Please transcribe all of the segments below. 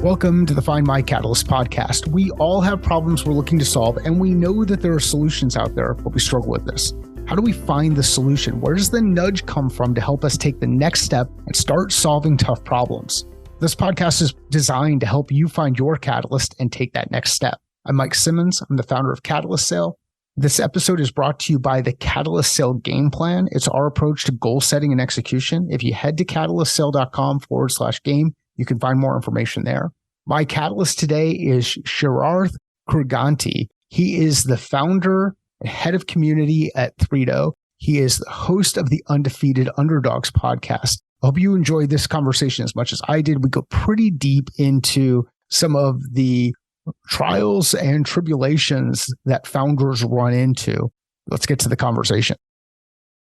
Welcome to the Find My Catalyst podcast. We all have problems we're looking to solve, and we know that there are solutions out there, but we struggle with this. How do we find the solution? Where does the nudge come from to help us take the next step and start solving tough problems? This podcast is designed to help you find your catalyst and take that next step. I'm Mike Simmons. I'm the founder of Catalyst Sale. This episode is brought to you by the Catalyst Sale Game Plan. It's our approach to goal setting and execution. If you head to catalystsale.com/game, you can find more information there. My catalyst today is Sharath Kuruganty. He is the founder and head of community at Threado. He is the host of the Undefeated Underdogs podcast. I hope you enjoyed this conversation as much as I did. We go pretty deep into some of the trials and tribulations that founders run into. Let's get to the conversation.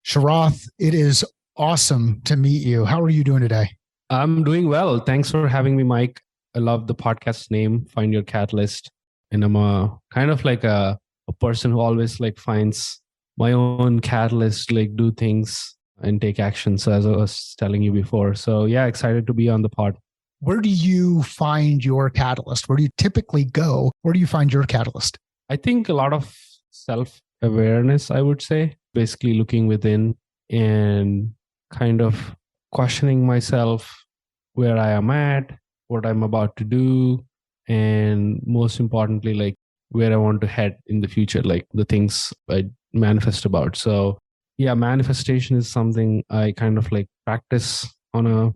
Sharath, it is awesome to meet you. How are you doing today? I'm doing well. Thanks for having me, Mike. I love the podcast name, Find Your Catalyst. And I'm a kind of like a person who always like finds my own catalyst, like do things and take action. So as I was telling you before. So yeah, excited to be on the pod. Where do you find your catalyst? Where do you typically go? Where do you find your catalyst? I think a lot of self-awareness, I would say, basically looking within and kind of questioning myself, where I am at, what I'm about to do, and most importantly, like where I want to head in the future, like the things I manifest about. So yeah, manifestation is something I kind of like practice on a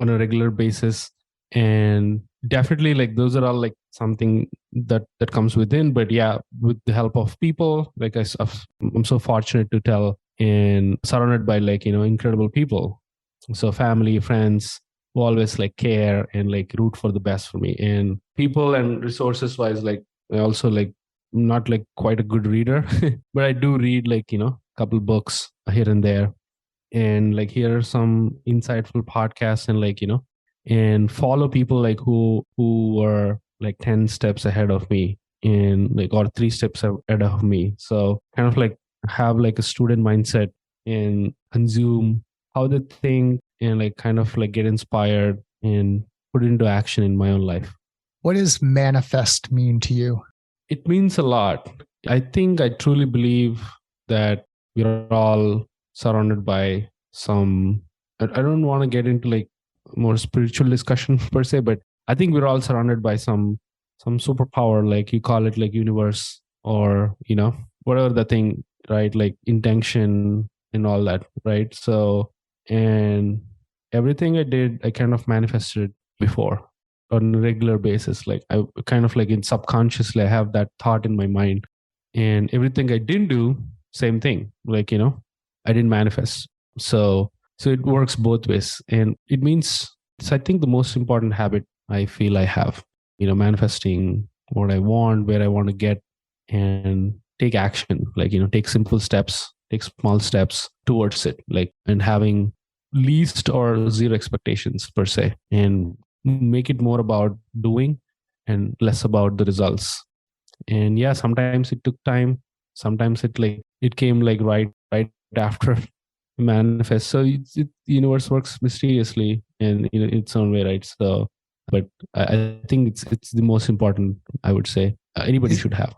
regular basis. And definitely like those are all like something that comes within. But yeah, with the help of people, like I'm so fortunate to tell and surrounded by like, incredible people. So family, friends who always like care and like root for the best for me. And people and resources wise, like I also like not like quite a good reader, but I do read like, couple books here and there. And like here are some insightful podcasts and like, and follow people like who were like 10 steps ahead of me and like, or 3 steps ahead of me. So kind of like have like a student mindset and consume how they think and like kind of like get inspired and put it into action in my own life. What does manifest mean to you? It means a lot. I think I truly believe that we're all surrounded by some, I don't want to get into like more spiritual discussion per se, but I think we're all surrounded by some superpower, like you call it like universe or, whatever the thing, right? Like intention and all that, right? So, and everything I did, I kind of manifested before on a regular basis. Like I kind of like in subconsciously, I have that thought in my mind, and everything I didn't do, same thing. Like, I didn't manifest. So it works both ways. And it means, it's, I think the most important habit I feel I have, manifesting what I want, where I want to get, and take action, like, take simple steps, take small steps towards it, like, and having least or zero expectations per se, and make it more about doing and less about the results. And yeah, sometimes it took time. Sometimes it came like right after manifest. So the universe works mysteriously and in its own way, right? So, but I think it's the most important, I would say, anybody should have.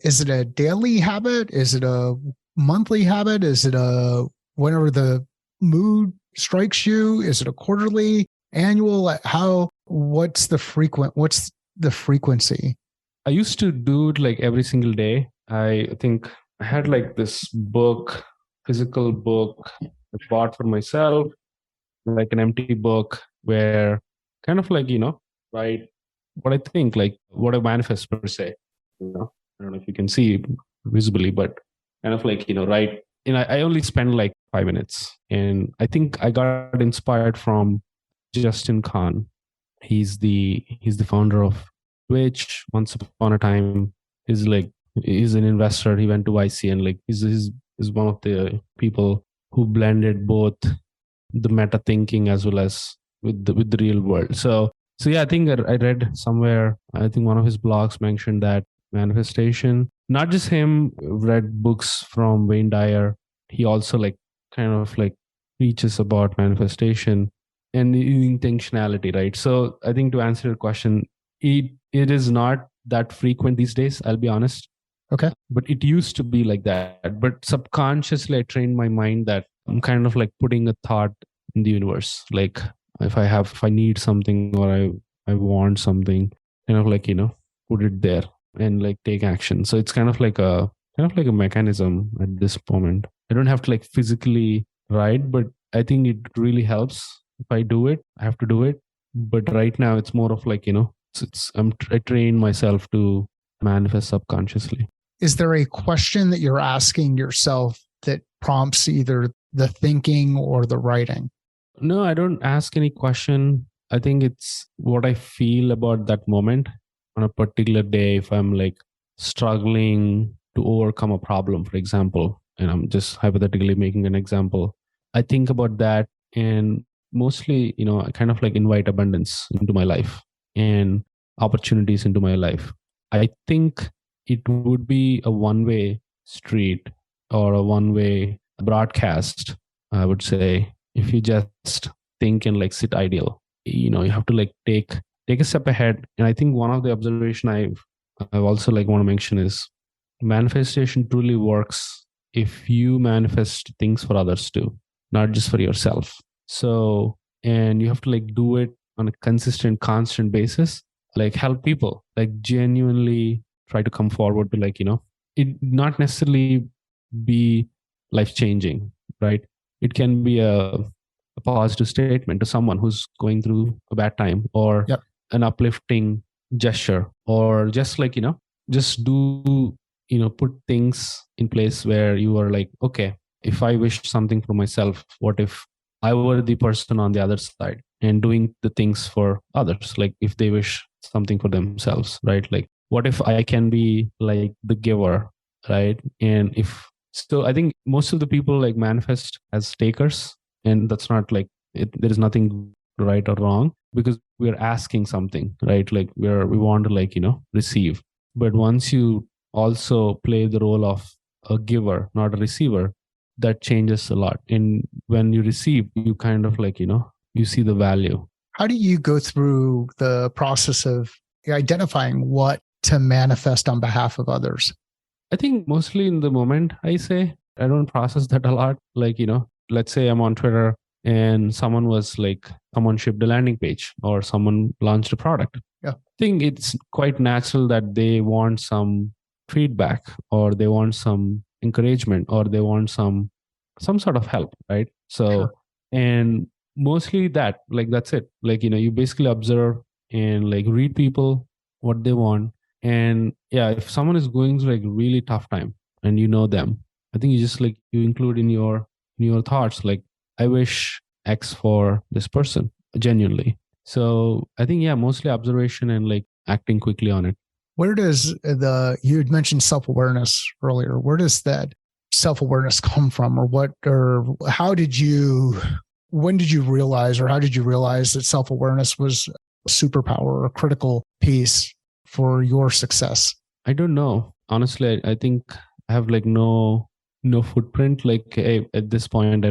Is it a daily habit? Is it a monthly habit? Is it a whenever the mood strikes you? Is it a quarterly, annual? What's the frequency? I used to do it like every single day. I think I had like this book, physical book I bought for myself, like an empty book where kind of like, write what I think, like what I manifest per se. I don't know if you can see visibly, but kind of like, write. And I only spend like 5 minutes. And I think I got inspired from Justin Khan. He's the founder of Twitch. Once upon a time, he's an investor. He went to YC and like he's one of the people who blended both the meta thinking as well as with the real world. So yeah, I think I read somewhere, I think one of his blogs mentioned that manifestation, not just him, read books from Wayne Dyer. He also like kind of like preaches about manifestation and intentionality, right? So I think to answer your question, it is not that frequent these days, I'll be honest. Okay. But it used to be like that. But subconsciously, I trained my mind that I'm kind of like putting a thought in the universe. Like if I need something or I want something, kind of like, put it there and like take action. So it's kind of like a mechanism at this moment. I don't have to like physically write, but I think it really helps. If I do it, I have to do it. But right now it's more of like, I train myself to manifest subconsciously. Is there a question that you're asking yourself that prompts either the thinking or the writing? No, I don't ask any question. I think it's what I feel about that moment on a particular day. If I'm like struggling to overcome a problem, for example, and I'm just hypothetically making an example, I think about that and mostly, I kind of like invite abundance into my life and opportunities into my life. I think it would be a one way street or a one way broadcast, I would say, if you just think and like sit idle. You have to like take a step ahead. And I think one of the observation I've also like want to mention is manifestation truly works if you manifest things for others too, not just for yourself. So, and you have to like do it on a consistent, constant basis, like help people, like genuinely try to come forward to like, it not necessarily be life changing, right? It can be a positive statement to someone who's going through a bad time, or Yep. an uplifting gesture, or just like, just do, put things in place where you are like, okay, if I wish something for myself, what if I were the person on the other side and doing the things for others? Like if they wish something for themselves, right? Like what if I can be like the giver, right? And if so, I think most of the people like manifest as takers, and that's not like there is nothing right or wrong, because we're asking something, right? Like we want to like, receive. But once you also play the role of a giver, not a receiver, that changes a lot. And when you receive, you kind of like, you see the value. How do you go through the process of identifying what to manifest on behalf of others? I think mostly in the moment, I say, I don't process that a lot. Like, let's say I'm on Twitter and someone shipped a landing page or someone launched a product. Yeah. I think it's quite natural that they want some feedback, or they want some encouragement, or they want some sort of help, right? So, Sure. and mostly that, like, that's it. Like, you basically observe and like read people, what they want. And yeah, if someone is going through like really tough time and you know them, I think you just like you include in your thoughts, like, I wish X for this person genuinely. So I think, yeah, mostly observation and like acting quickly on it. Where does you had mentioned self-awareness earlier. Where does that self-awareness come from, or when did you realize, or how did you realize that self-awareness was a superpower or a critical piece for your success? I don't know. Honestly, I think I have like no footprint. Like at this point,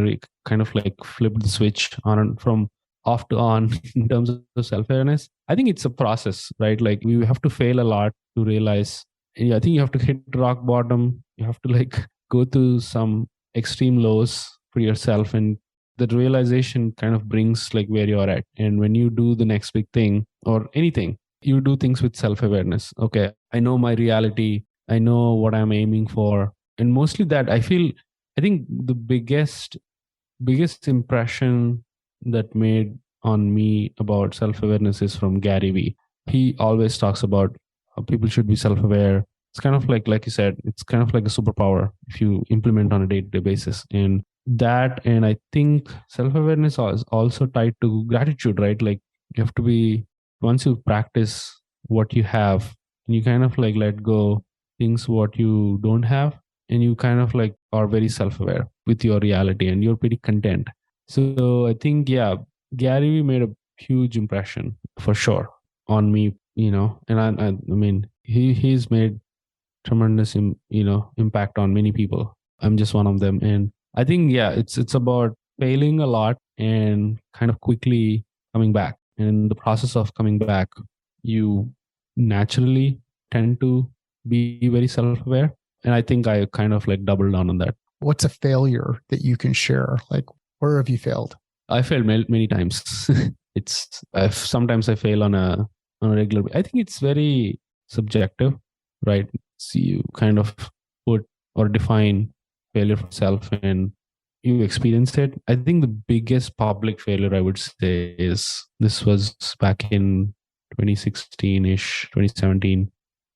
kind of like flipped the switch on from off to on in terms of self awareness. I think it's a process, right? Like we have to fail a lot to realize. Yeah, I think you have to hit rock bottom. You have to like go through some extreme lows for yourself, and the realization kind of brings like where you're at. And when you do the next big thing or anything, you do things with self awareness. Okay, I know my reality, I know what I'm aiming for. And mostly that, I think the biggest impression that made on me about self awareness is from Gary Vee. He always talks about how people should be self aware. It's kind of like you said, it's kind of like a superpower if you implement on a day to day basis. And I think self awareness is also tied to gratitude, right? Like you have to be, once you practice what you have, and you kind of like let go things what you don't have, and you kind of like are very self-aware with your reality and you're pretty content. So I think, yeah, Gary Vee made a huge impression for sure on me, and I mean he's made tremendous impact on many people. I'm just one of them. And I think, yeah, it's about failing a lot and kind of quickly coming back. And in the process of coming back, you naturally tend to be very self-aware. And I think I kind of like doubled down on that. What's a failure that you can share? Like, where have you failed? I failed many times. Sometimes I fail on a regular. I think it's very subjective, right? So you kind of put or define failure for self, and you experience it. I think the biggest public failure I would say is this was back in 2016-ish, 2017.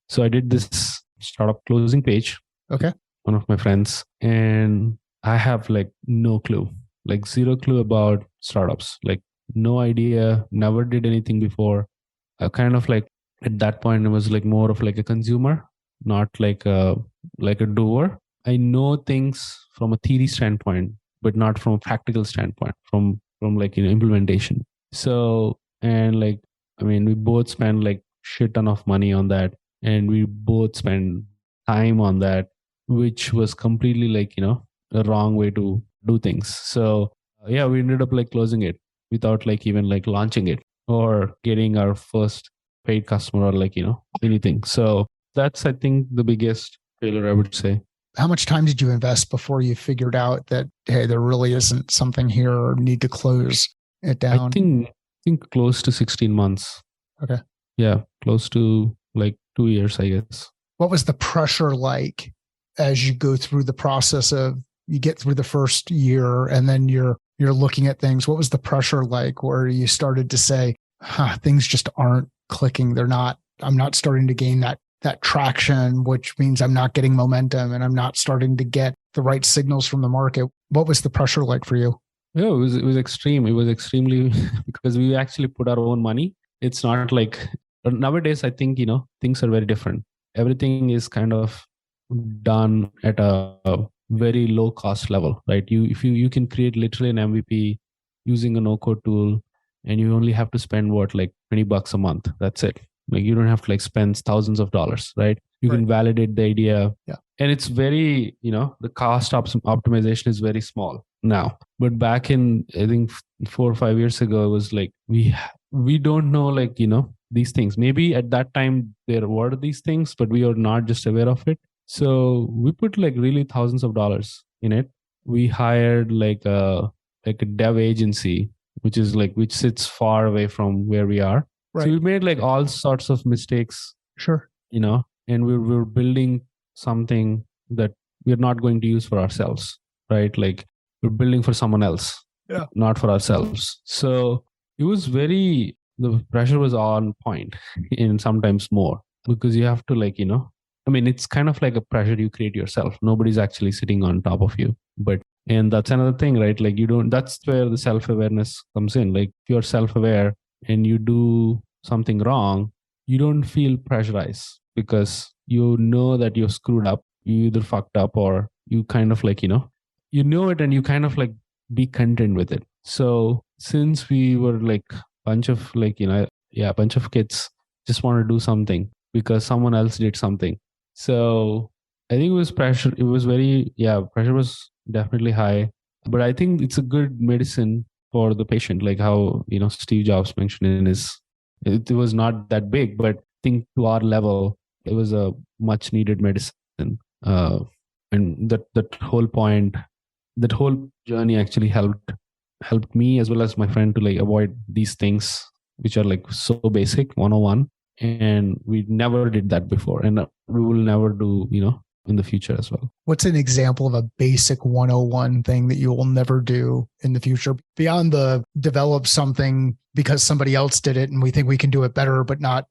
So I did this startup closing page. Okay. One of my friends, and I have like no clue, like zero clue about startups, like no idea, never did anything before. I kind of like at that point I was like more of like a consumer, not like a doer. I know things from a theory standpoint, but not from a practical standpoint, from like implementation. So, and like, I mean, we both spend like shit ton of money on that, and we both spend time on that, which was completely like the wrong way to do things. So yeah, we ended up like closing it without like even like launching it or getting our first paid customer or like anything. So that's, I think, the biggest failure, I would say. How much time did you invest before you figured out that, hey, there really isn't something here or need to close it down? I think close to 16 months. Okay. Yeah, close to like 2 years, I guess. What was the pressure like as you go through the process of, you get through the first year and then you're looking at things? What was the pressure like where you started to say, things just aren't clicking? I'm not starting to gain that traction, which means I'm not getting momentum and I'm not starting to get the right signals from the market. What was the pressure like for you? Yeah, it was extreme. It was extremely because we actually put our own money. It's not like nowadays, I think, things are very different. Everything is kind of done at a very low cost level, right? If you can create literally an MVP using a no code tool, and you only have to spend like $20 a month. That's it. Like you don't have to like spend thousands of dollars, right? You can validate the idea. Yeah. And it's very, the cost optimization is very small now. But back in, I think 4 or 5 years ago, it was like, we don't know, like, these things. Maybe at that time there were these things, but we are not just aware of it. So we put like really thousands of dollars in it. We hired like a dev agency, which sits far away from where we are. Right. So we made like all sorts of mistakes. Sure. And we're building something that we're not going to use for ourselves, right? Like we're building for someone else, not for ourselves. So it was the pressure was on point and sometimes more, because you have to like, it's kind of like a pressure you create yourself. Nobody's actually sitting on top of you. And that's another thing, right? Like that's where the self-awareness comes in. Like if you're self-aware and you do something wrong, you don't feel pressurized because you know that you're screwed up. You either fucked up or you kind of like, you know it, and you kind of like be content with it. So since we were like bunch of kids just want to do something because someone else did something. So I think it was pressure. It was pressure was definitely high, but I think it's a good medicine for the patient. Like how, Steve Jobs mentioned it was not that big, but I think to our level, it was a much needed medicine. And that whole point, that whole journey actually helped me as well as my friend to like avoid these things, which are like so basic 101. And we never did that before. And we will never do, in the future as well. What's an example of a basic 101 thing that you will never do in the future beyond the develop something because somebody else did it and we think we can do it better, but not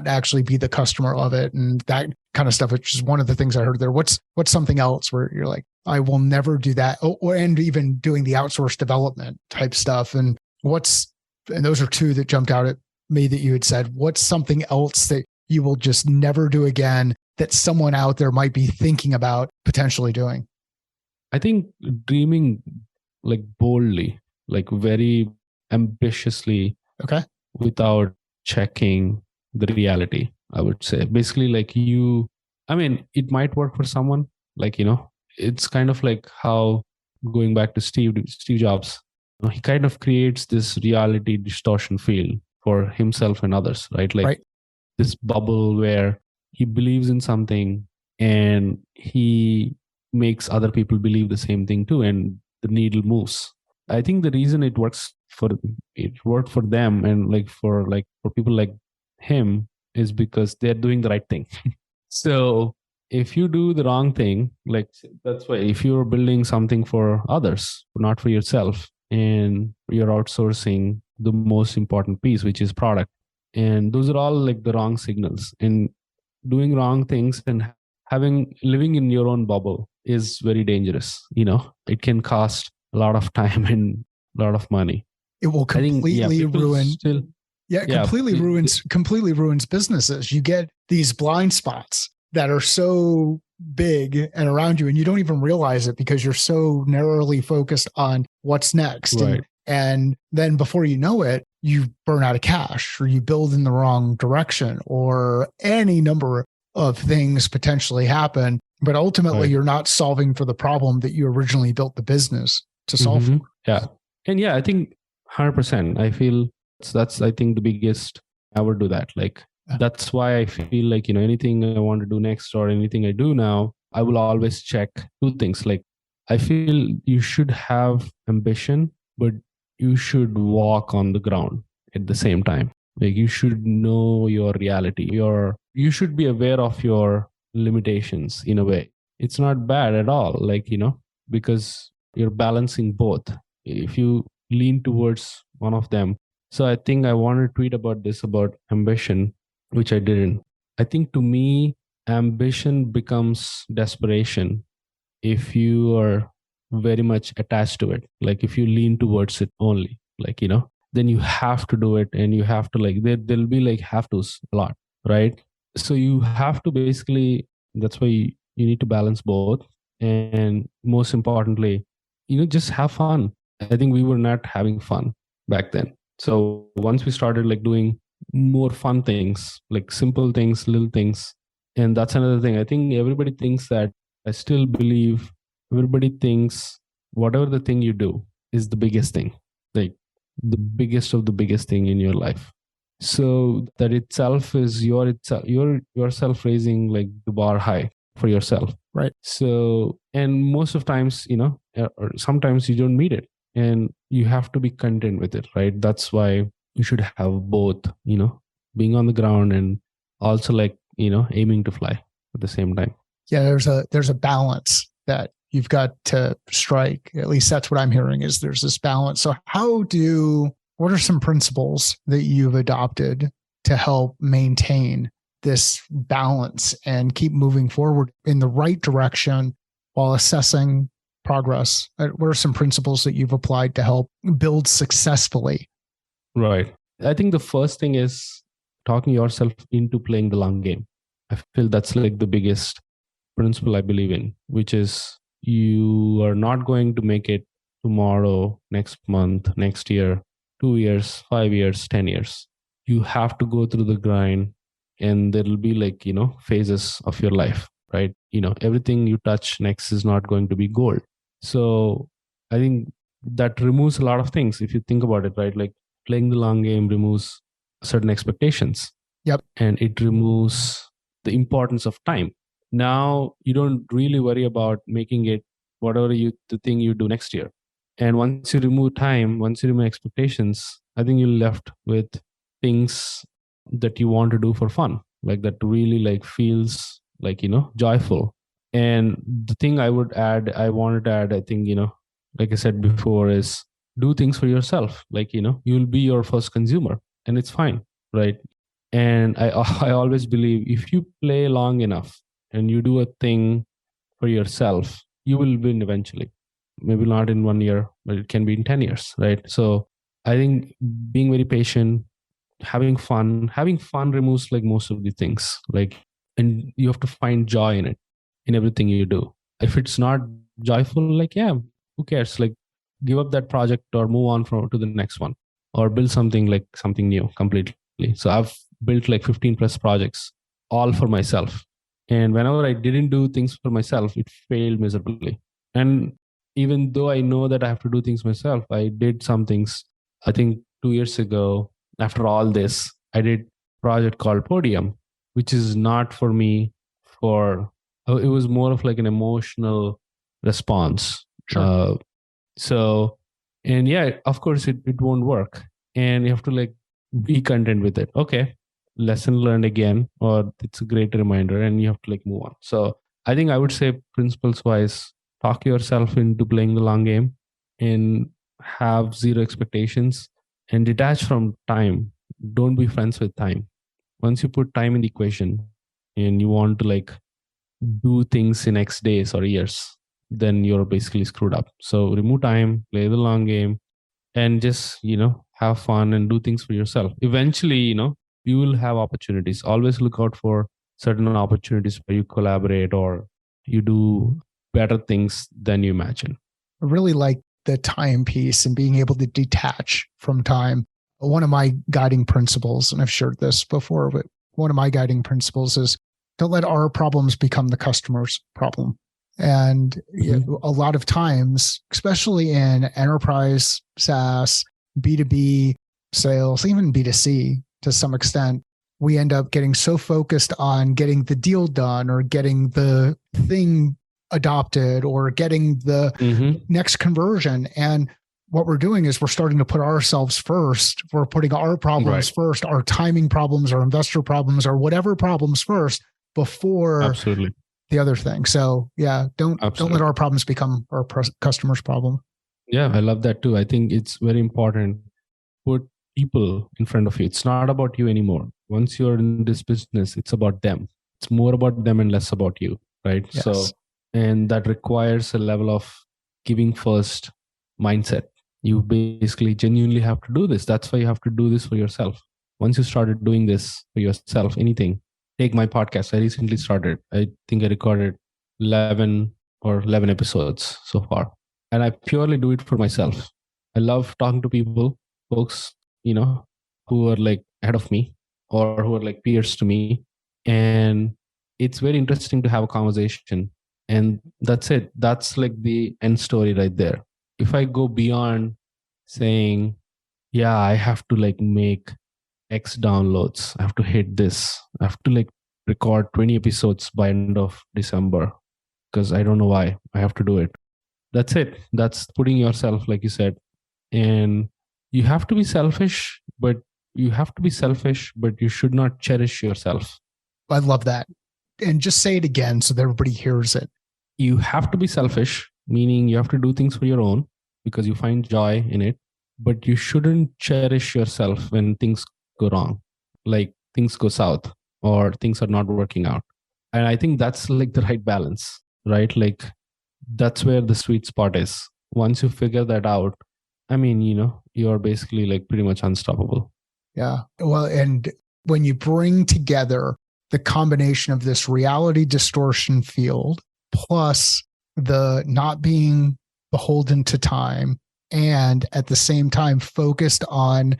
actually be the customer of it and that kind of stuff, which is one of the things I heard there. What's something else where you're like, I will never do that? And even doing the outsourced development type stuff. And those are two that jumped out at me that you had said. What's something else that you will just never do again that someone out there might be thinking about potentially doing? I think dreaming like boldly, like very ambitiously, without checking the reality, I would say. Basically, like it might work for someone, like, it's kind of like how, going back to Steve Jobs, he kind of creates this reality distortion field for himself and others, right? Like this bubble where he believes in something and he makes other people believe the same thing too, and the needle moves. I think the reason it worked for them and for people like him is because they're doing the right thing. So if you do the wrong thing, like that's why if you're building something for others, not for yourself, and you're outsourcing the most important piece, which is product, and those are all like the wrong signals. And doing wrong things and having living in your own bubble is very dangerous. It can cost a lot of time and a lot of money. It will I think, completely ruin. Still, Yeah, completely ruins businesses. You get these blind spots that are so big and around you, and you don't even realize it because you're so narrowly focused on what's next. Right. And then before you know it, you burn out of cash, or you build in the wrong direction, or any number of things potentially happen. But ultimately, you're not solving for the problem that you originally built the business to solve for. Yeah. And I think 100%. I feel that's I think the biggest I would do that. That's why I feel like, anything I want to do next or anything I do now, I will always check two things. Like, I feel you should have ambition, but you should walk on the ground at the same time. Like, you should know your reality. You should be aware of your limitations in a way. It's not bad at all. Because you're balancing both. If you lean towards one of them. So I think I want to tweet about this, about ambition, which I didn't. I think to me, ambition becomes desperation if you are very much attached to it. Like, if you lean towards it only, then you have to do it, and you have to there'll be have to's a lot, right? So you have to basically, that's why you need to balance both. And most importantly, just have fun. I think we were not having fun back then. So once we started doing more fun things, like simple things, little things, and that's another thing. I think everybody thinks that, I still believe everybody thinks whatever the thing you do is the biggest thing, like the biggest of the biggest thing in your life. So that itself is yourself raising the bar high for yourself. Right. So, and most of times, or sometimes you don't meet it, and you have to be content with it, right? That's why you should have both, being on the ground and also aiming to fly at the same time. Yeah, there's a balance that you've got to strike. At least that's what I'm hearing, is there's this balance. So what are some principles that you've adopted to help maintain this balance and keep moving forward in the right direction while assessing progress? What are some principles that you've applied to help build successfully? Right. I think the first thing is talking yourself into playing the long game. I feel that's the biggest principle I believe in, which is you are not going to make it tomorrow, next month, next year, 2 years, 5 years, 10 years. You have to go through the grind, and there'll be phases of your life, right? Everything you touch next is not going to be gold. So I think that removes a lot of things. If you think about it, right? Like, playing the long game removes certain expectations. Yep. And it removes the importance of time. Now you don't really worry about making it the thing you do next year. And once you remove time, once you remove expectations, I think you're left with things that you want to do for fun, that really feels joyful. And the thing I wanted to add, I think, like I said before, is do things for yourself. You'll be your first consumer, and it's fine, right? And I always believe if you play long enough and you do a thing for yourself, you will win eventually. Maybe not in 1 year, but it can be in 10 years, right? So I think being very patient, having fun removes most of the things, and you have to find joy in it, in everything you do. If it's not joyful, who cares? Give up that project or move on to the next one, or build something new completely. So I've built 15 plus projects, all for myself. And whenever I didn't do things for myself, it failed miserably. And even though I know that I have to do things myself, I did some things. I think 2 years ago, after all this, I did project called Podium, which is not for me. For it was more of like an emotional response. Sure. So, and yeah, of course, it won't work, and you have to like be content with it. Okay, lesson learned again, or it's a great reminder, and you have to like move on. So, I think I would say principles wise, talk yourself into playing the long game, and have zero expectations, and detach from time. Don't be friends with time. Once you put time in the equation, and you want to like do things in X days or years, then you're basically screwed up. So remove time, play the long game, and just, have fun and do things for yourself. Eventually, you will have opportunities. Always look out for certain opportunities where you collaborate or you do better things than you imagine. I really like the time piece and being able to detach from time. One of my guiding principles, and I've shared this before, but one of my guiding principles is don't let our problems become the customer's problem. And a lot of times, especially in enterprise, SaaS, B2B sales, even B2C to some extent, we end up getting so focused on getting the deal done or getting the thing adopted or getting the next conversion. And what we're doing is we're starting to put ourselves first. We're putting our problems first, our timing problems, our investor problems, or whatever problems first before the other thing. So yeah, don't let our problems become our customer's problem. Yeah, I love that too. I think it's very important. Put people in front of you. It's not about you anymore. Once you're in this business, it's about them. It's more about them and less about you, right? Yes. So, and that requires a level of giving first mindset. You basically genuinely have to do this. That's why you have to do this for yourself. Once you started doing this for yourself, anything, take my podcast. I recently started. I think I recorded 11 episodes so far. And I purely do it for myself. I love talking to people, folks, who are like ahead of me or who are like peers to me. And it's very interesting to have a conversation. And that's it. That's like the end story right there. If I go beyond saying, yeah, I have to like make X downloads, I have to hit this, I have to like record 20 episodes by end of December because I don't know why I have to do it. That's it. That's putting yourself, like you said, and you have to be selfish, but you should not cherish yourself. I love that. And just say it again so that everybody hears it. You have to be selfish, meaning you have to do things for your own because you find joy in it, but you shouldn't cherish yourself when things go wrong, like things go south or things are not working out. And I think that's like the right balance, right? Like that's where the sweet spot is. Once you figure that out, I mean, you're basically like pretty much unstoppable. Yeah. Well, and when you bring together the combination of this reality distortion field plus the not being beholden to time and at the same time focused on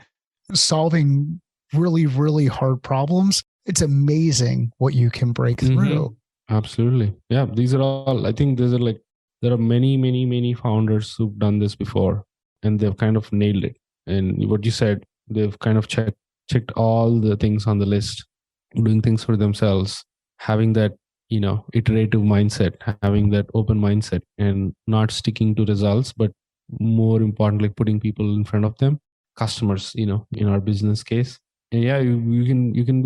solving really, really hard problems, it's amazing what you can break through. Absolutely. Yeah. These are all, I think there are many, many, many founders who've done this before and they've kind of nailed it. And what you said, they've kind of checked all the things on the list, doing things for themselves, having that, iterative mindset, having that open mindset and not sticking to results, but more importantly, putting people in front of them, customers, in our business case. And yeah, you can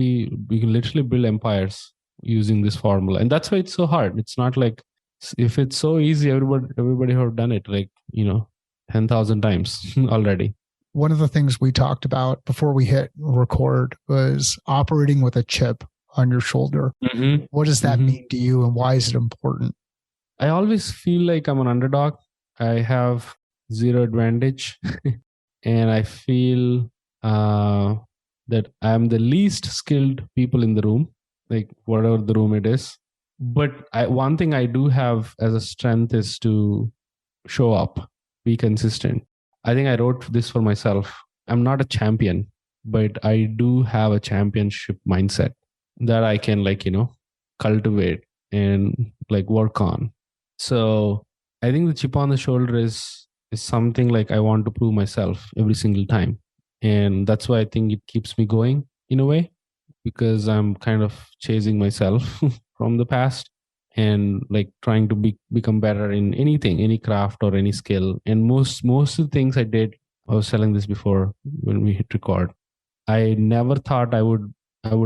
literally build empires using this formula. And that's why it's so hard. It's not like if it's so easy, everybody have done it like, 10,000 times already. One of the things we talked about before we hit record was operating with a chip on your shoulder. What does that mean to you and why is it important? I always feel like I'm an underdog. I have zero advantage and I feel that I'm the least skilled people in the room, like whatever the room it is. But one thing I do have as a strength is to show up, be consistent. I think I wrote this for myself. I'm not a champion, but I do have a championship mindset that I can cultivate and like work on. So I think the chip on the shoulder is something like I want to prove myself every single time. And that's why I think it keeps me going in a way. because I'm kind of chasing myself from the past and like trying to become better in anything, any craft or any skill. And most of the things I did, I was telling this before when we hit record. I never thought I would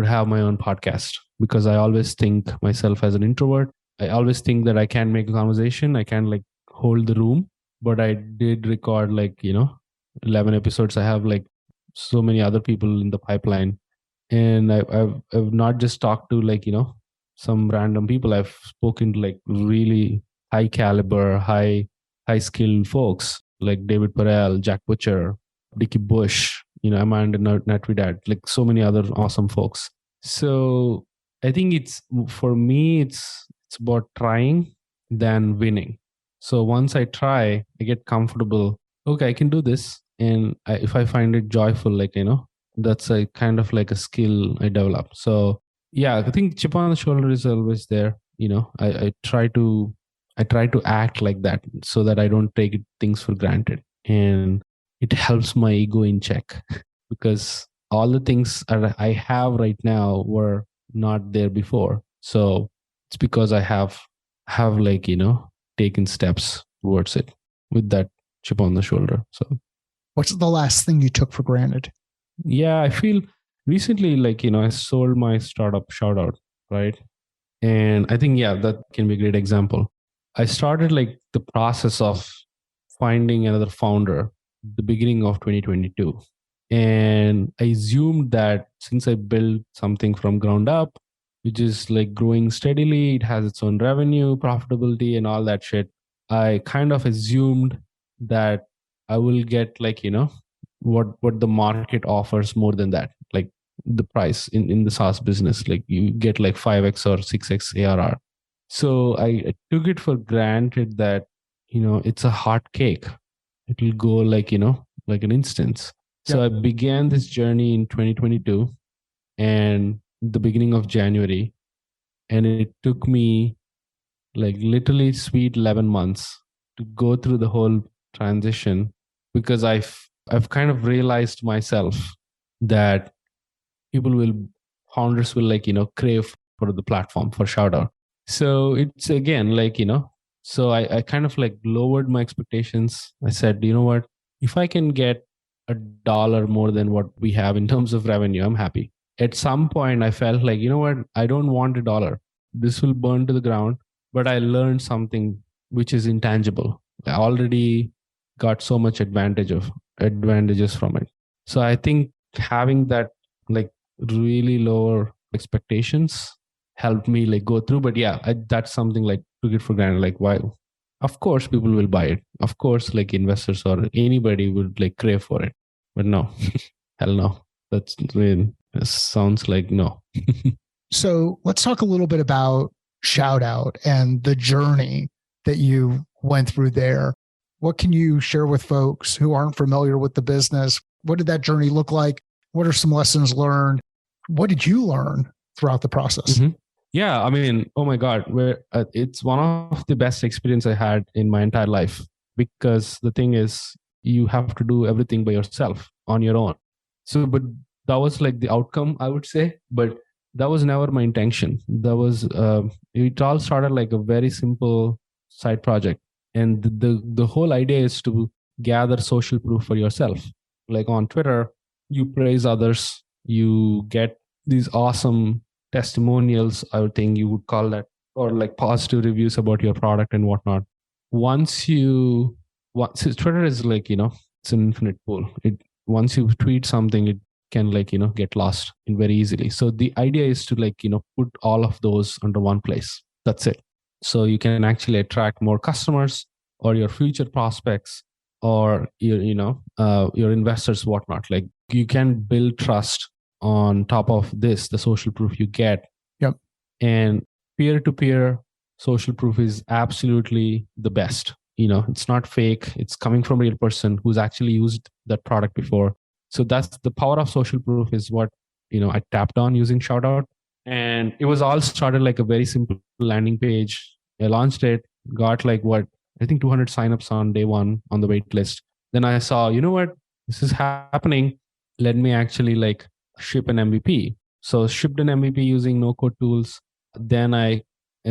have my own podcast because I always think myself as an introvert. I always think that I can make a conversation, I can like hold the room. But I did record like 11 episodes. I have like so many other people in the pipeline, and I've not just talked to like some random people. I've spoken to like really high caliber, high skilled folks like David Perel, Jack Butcher, Dickie Bush, Amanda Natividad, like so many other awesome folks. So I think it's, for me, it's about trying than winning. So once I try, I get comfortable. Okay, I can do this, and if I find it joyful, like that's a kind of like a skill I develop. So yeah, I think chip on the shoulder is always there. I try to act like that so that I don't take things for granted, and it helps my ego in check because all the things I have right now were not there before. So it's because I have like taken steps towards it with that chip on the shoulder. So What's the last thing you took for granted? yeah, I feel recently, like I sold my startup shout out, right? And I think, yeah, that can be a great example. I started like the process of finding another founder the beginning of 2022. And I assumed that since I built something from ground up, which is like growing steadily, it has its own revenue, profitability, and all that shit. I kind of assumed that I will get like, what the market offers more than that. Like the price in the SaaS business, like you get like 5x or 6x ARR. So I took it for granted that, it's a hot cake. It will go like, like an instance. So I began this journey in 2022 and the beginning of January. And it took me like literally sweet 11 months to go through the whole transition because I've kind of realized myself that founders will like crave for the platform for shout out. So it's again like so I kind of like lowered my expectations. I said, you know what, if I can get $1 more than what we have in terms of revenue, I'm happy. At some point I felt like, you know what, I don't want $1, this will burn to the ground. But I learned something which is intangible. I already got so much advantages from it. So I think having that like really lower expectations helped me like go through. But yeah, that's something like took it for granted. Like, why? Of course people will buy it, of course like investors or anybody would like crave for it. But no, hell no, that's really, that sounds like no. So let's talk a little bit about Shout Out and the journey that you went through there. What can you share with folks who aren't familiar with the business? What did that journey look like? What are some lessons learned? What did you learn throughout the process? Mm-hmm. Yeah, I mean, oh my God, it's one of the best experience I had in my entire life, because the thing is, you have to do everything by yourself on your own. So, but that was like the outcome, I would say, but that was never my intention. It all started like a very simple side project. And the whole idea is to gather social proof for yourself. Like on Twitter, you praise others, you get these awesome testimonials, I would think you would call that, or like positive reviews about your product and whatnot. Once Twitter is like, it's an infinite pool. Once you tweet something, it can like, get lost in very easily. So the idea is to like, put all of those under one place. That's it. So you can actually attract more customers or your future prospects or your investors, whatnot. Like you can build trust on top of this, the social proof you get. Yep. And peer-to-peer social proof is absolutely the best. It's not fake. It's coming from a real person who's actually used that product before. So that's the power of social proof, is what, I tapped on using Shoutout. And it was all started like a very simple landing page. I launched it, got like I think 200 signups on day one on the wait list. Then I saw, you know what, this is happening. Let me actually like ship an MVP. So shipped an MVP using no code tools. Then I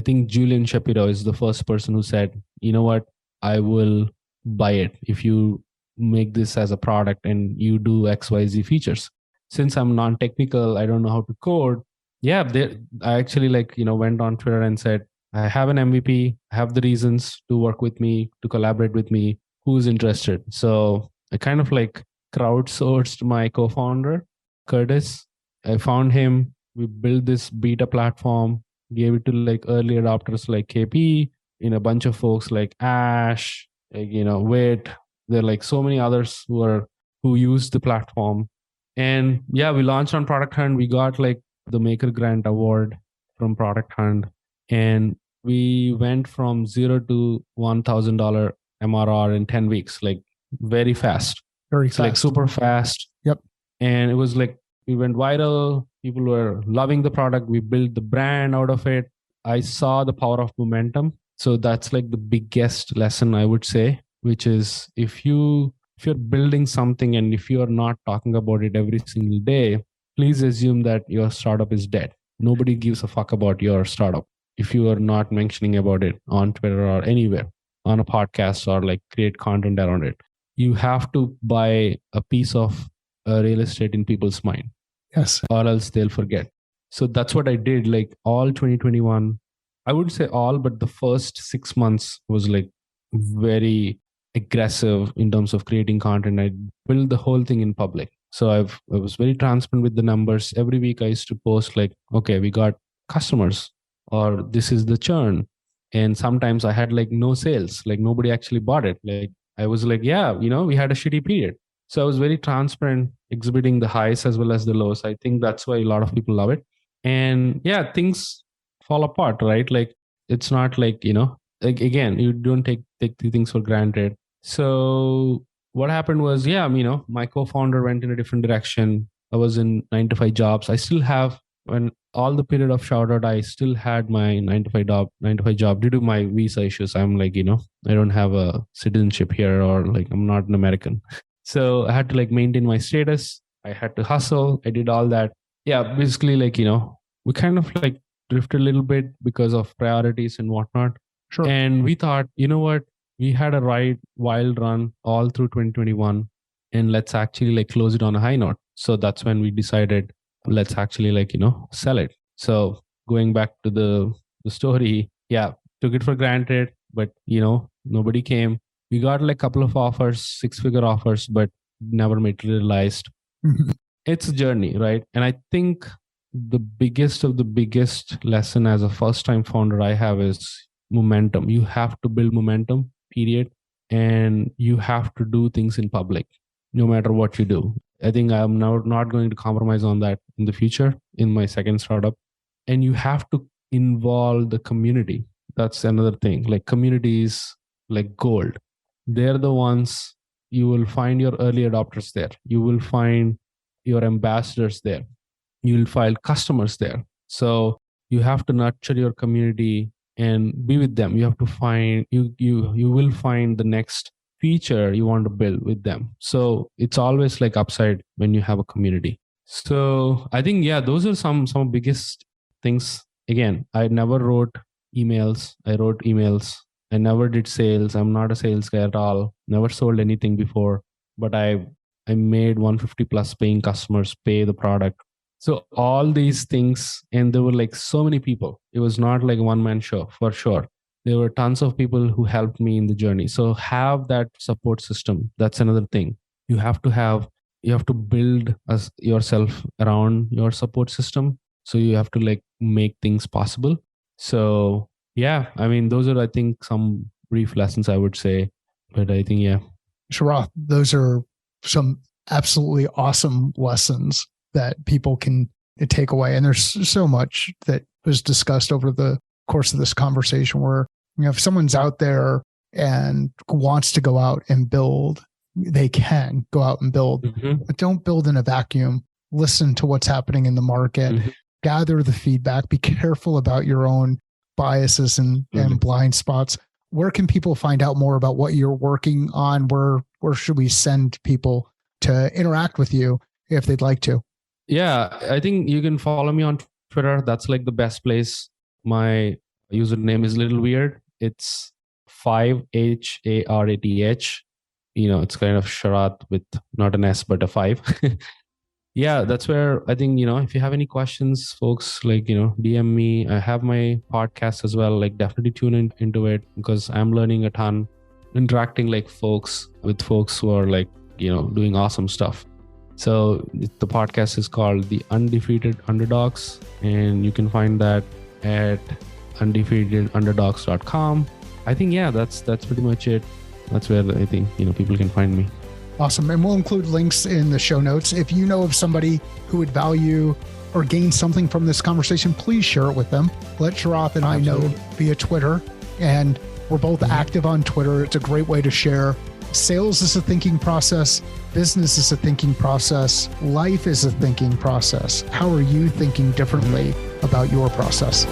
think Julian Shapiro is the first person who said, you know what, I will buy it if you make this as a product and you do XYZ features. Since I'm non-technical, I don't know how to code. Yeah, I actually went on Twitter and said, I have an MVP, I have the reasons to work with me, to collaborate with me. Who's interested? So I kind of crowdsourced my co-founder, Curtis. I found him. We built this beta platform, gave it to early adopters like KP, a bunch of folks like Ash, Wit. There are so many others who use the platform. And yeah, we launched on Product Hunt. We got the Maker Grant Award from Product Hunt. And we went from zero to $1,000 MRR in 10 weeks, very fast. Very it's fast. Super fast. Yep. And it was we went viral. People were loving the product. We built the brand out of it. I saw the power of momentum. So that's the biggest lesson I would say, which is if you're building something and if you are not talking about it every single day, please assume that your startup is dead. Nobody gives a fuck about your startup if you are not mentioning about it on Twitter or anywhere, on a podcast, or create content around it. You have to buy a piece of real estate in people's mind. Yes. Or else they'll forget. So that's what I did. All 2021, I would say all, but the first 6 months was very aggressive in terms of creating content. I built the whole thing in public. So I was very transparent with the numbers. Every week I used to post okay, we got customers, or this is the churn. And sometimes I had no sales, nobody actually bought it. I was yeah, we had a shitty period. So I was very transparent, exhibiting the highs as well as the lows. I think that's why a lot of people love it. And yeah, things fall apart, right? It's not again, you don't take the things for granted. So what happened was, yeah, my co-founder went in a different direction. I was in 9 to 5 jobs. I still have, when all the period of Shoutout, I still had my 9 to 5 job due to my visa issues. I'm I don't have a citizenship here, or I'm not an American. So I had to maintain my status. I had to hustle. I did all that. Yeah, basically we kind of drifted a little bit because of priorities and whatnot. Sure. And we thought, you know what? We had a wild run all through 2021, and let's actually close it on a high note. So that's when we decided, let's actually sell it. So going back to the story, yeah, took it for granted, but nobody came. We got a couple of offers, 6-figure offers, but never materialized. It's a journey, right? And I think the biggest of the biggest lesson as a first-time founder I have is momentum. You have to build momentum, period. And you have to do things in public, no matter what you do. I think I'm now not going to compromise on that in the future in my second startup. And you have to involve the community. That's another thing. Communities gold. They're the ones, you will find your early adopters there. You will find your ambassadors there. You will find customers there. So you have to nurture your community and be with them. You have to find, you will find the next feature you want to build with them. So it's always upside when you have a community. So I think, yeah, those are some biggest things. Again, I never wrote emails. I wrote emails. I never did sales. I'm not a sales guy at all. Never sold anything before, but I made 150 plus paying customers pay the product. So all these things, and there were so many people. It was not one man show, for sure. There were tons of people who helped me in the journey. So have that support system. That's another thing. You have to build yourself around your support system. So you have to make things possible. So yeah, I mean, those are, I think, some brief lessons I would say. But I think, yeah. Sharath, those are some absolutely awesome lessons that people can take away. And there's so much that was discussed over the course of this conversation where, if someone's out there and wants to go out and build, they can go out and build, but don't build in a vacuum. Listen to what's happening in the market, gather the feedback, be careful about your own biases and blind spots. Where can people find out more about what you're working on? Where should we send people to interact with you if they'd like to? Yeah, I think you can follow me on Twitter. That's like the best place. My username is a little weird. It's 5HARATH. It's kind of Sharath with not an S, but a 5. Yeah, that's where I think, if you have any questions, folks, like, DM me. I have my podcast as well. Like, definitely tune into it because I'm learning a ton, interacting with folks who are like, doing awesome stuff. So the podcast is called The Undefeated Underdogs, and you can find that at undefeatedunderdogs.com. I think, yeah, that's pretty much it. That's where I think, people can find me. Awesome. And we'll include links in the show notes. If you know of somebody who would value or gain something from this conversation, please share it with them. Let Sharath and I know via Twitter. And we're both active on Twitter. It's a great way to share. Sales is a thinking process. Business is a thinking process. Life is a thinking process. How are you thinking differently about your process?